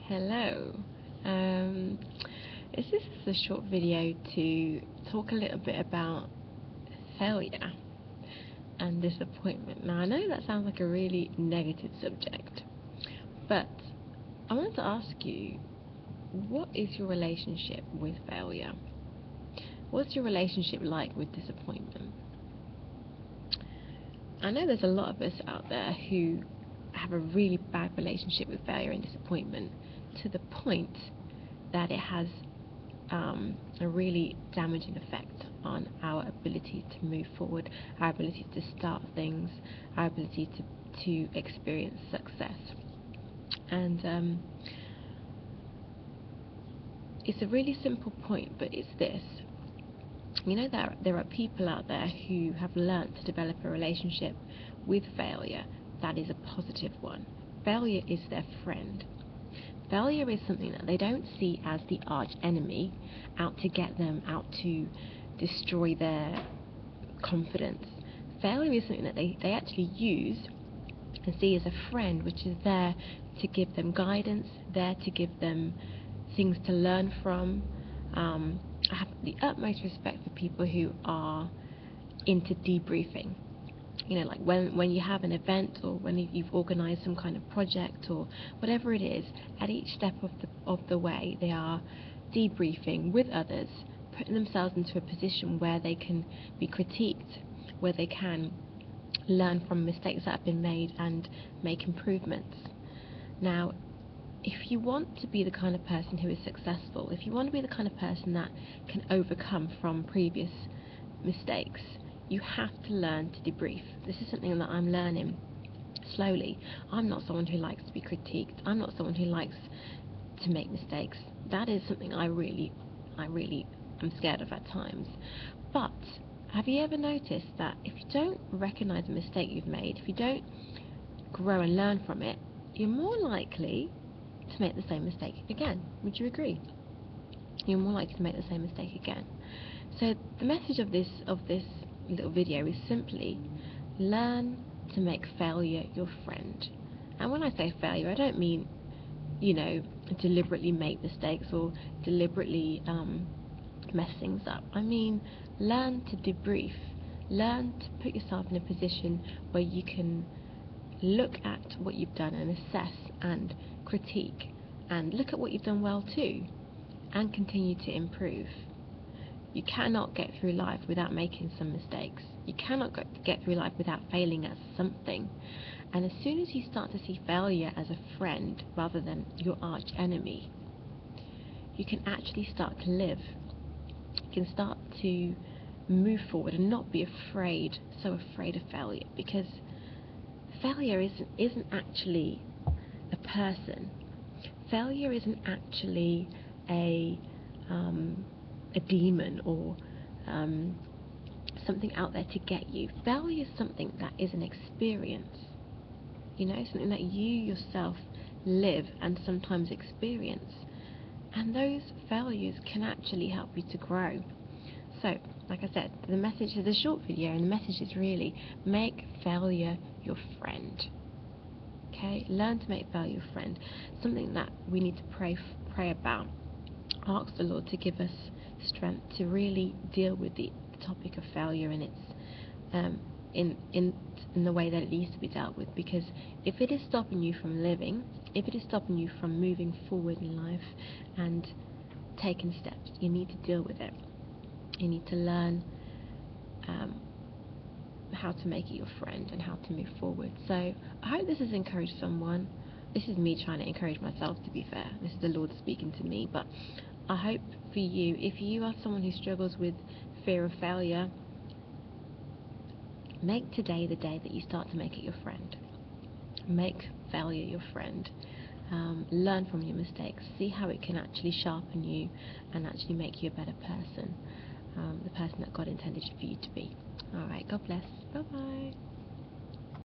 Hello. Um, this is a short video to talk a little bit about failure and disappointment. Now, I know that sounds like a really negative subject, but I wanted to ask you, what is your relationship with failure? What's your relationship like with disappointment? I know there's a lot of us out there who have a really bad relationship with failure and disappointment, to the point that it has a really damaging effect on our ability to move forward, our ability to start things, our ability to experience success. And it's a really simple point, but it's this. You know that there are people out there who have learnt to develop a relationship with failure that is a positive one. Failure is their friend. Failure is something that they don't see as the arch enemy, out to get them, out to destroy their confidence. Failure is something that they actually use and see as a friend, which is there to give them guidance, there to give them things to learn from. I have the utmost respect for people who are into debriefing. You know, like when you have an event, or when you've organised some kind of project or whatever it is, at each step of the way they are debriefing with others, putting themselves into a position where they can be critiqued, where they can learn from mistakes that have been made and make improvements. Now, if you want to be the kind of person who is successful, if you want to be the kind of person that can overcome from previous mistakes, you have to learn to debrief. This is something that I'm learning slowly. I'm not someone who likes to be critiqued. I'm not someone who likes to make mistakes. That is something I really am scared of at times. But have you ever noticed that if you don't recognize a mistake you've made, if you don't grow and learn from it, you're more likely to make the same mistake again? Would you agree? You're more likely to make the same mistake again. So the message of this little video is simply learn to make failure your friend. And when I say failure, I don't mean, deliberately make mistakes or deliberately mess things up. I mean, learn to debrief. Learn to put yourself in a position where you can look at what you've done and assess and critique, and look at what you've done well too, and continue to improve. You cannot get through life without making some mistakes. You cannot get through life without failing at something. And as soon as you start to see failure as a friend rather than your arch enemy, you can actually start to live. You can start to move forward and not be so afraid of failure, because failure isn't actually a person. Failure isn't actually a demon or something out there to get you. Failure is something that is an experience, something that you yourself live and sometimes experience. And those failures can actually help you to grow. So, like I said, the message is a short video, and the message is really make failure your friend. Okay, learn to make failure your friend. Something that we need to pray about. Ask the Lord to give us strength to really deal with the topic of failure in its in the way that it needs to be dealt with. Because if it is stopping you from living, if it is stopping you from moving forward in life and taking steps, you need to deal with it. You need to learn how to make it your friend and how to move forward. So I hope this has encouraged someone. This is me trying to encourage myself, to be fair. This is the Lord speaking to me. But I hope for you, if you are someone who struggles with fear of failure, make today the day that you start to make it your friend. Make failure your friend. Learn from your mistakes. See how it can actually sharpen you and actually make you a better person, the person that God intended for you to be. Alright, God bless. Bye bye.